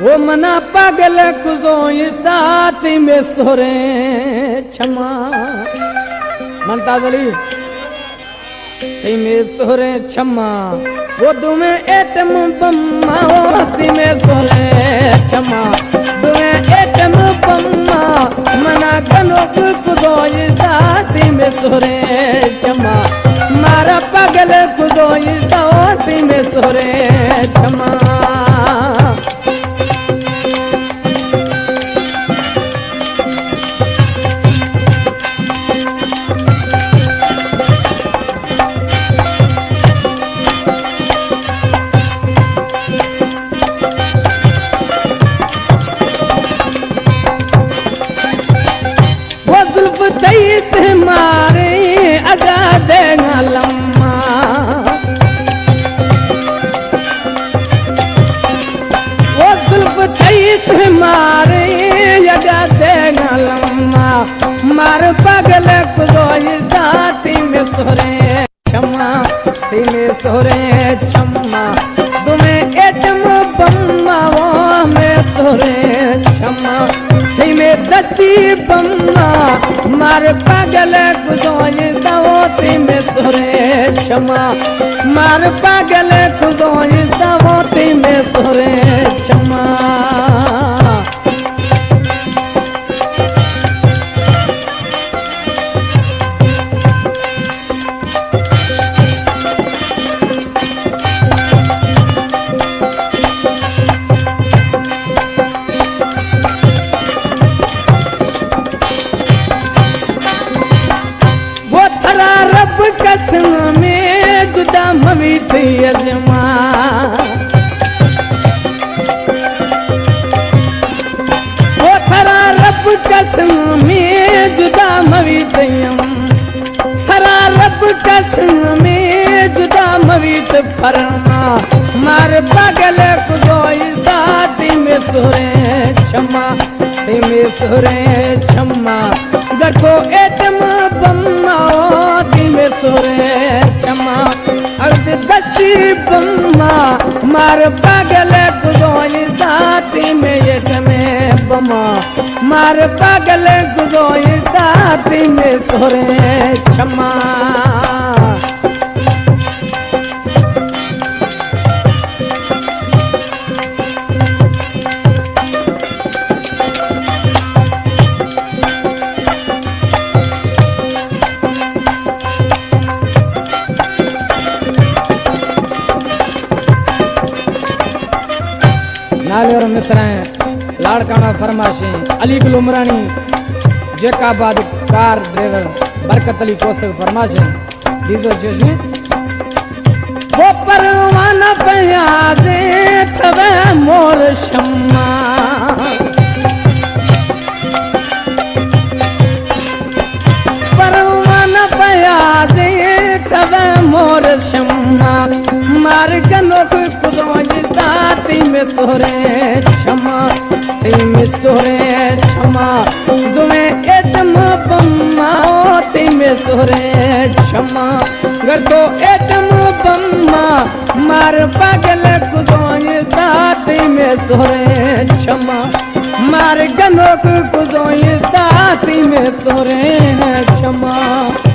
वो मना पागल कुजो इस्ताती में सोरे क्षमा मनता जली ती में सोरे क्षमा वो तुम्हें एटम बम्मा ती में सोरे क्षमा तुम्हें एटम बम्मा मना कनो कुजो इस्ताती में सोरे क्षमा मारा पागल कुजो इस्ताती में सोरे क्षमा से मारे अगा देगा लम्मा वो जुल्फ से मारे अगा देगा लम्मा मार पागल कुदो जाती में सोरे क्षमा ती में सोरे क्षमा तुम्हें एटम बम्मा वो में सोरे क्षमा ती में दस्ती बम्मा मार पागल कुदो दावती में सोरे क्षमा मार पागल कुदो दावती में सोरे क्षमा कसम में जुदा मवी थी अजमा वो थरा रब कसम में जुदा मवी थी थरा रब कसम में जुदा मवी थ फरमा मार पागल कुदो दाती में सोरे क्षमा ती में सोरे क्षमा गठो एटम बम्मा ती में सोरे क्षमा अर्ध दस्ती बम्मा मार पागल कुदो दाती में एटम बम्मा मार पागल कुदो दाती में सोरे क्षमा नाले और मिसराएं लाड़काना फरमाशी अली गुल उमरानी जेकाबाद कार ड्राइवर बरकत अली कोसक फरमाशी दीजो जोशी वो परवाना पया दे तवे मोर शम्मा परवाना पया दे तवे मोर शम्मा मार कनो कुदो दाती में सोरे क्षमा ती में सोरे क्षमा तुम्हें एटम बम्मा ती में सोरे क्षमा घर को एटम बम्मा मार पागल कुदो दाती में सोरे क्षमा मार गनो कुदो दाती में सोरे क्षमा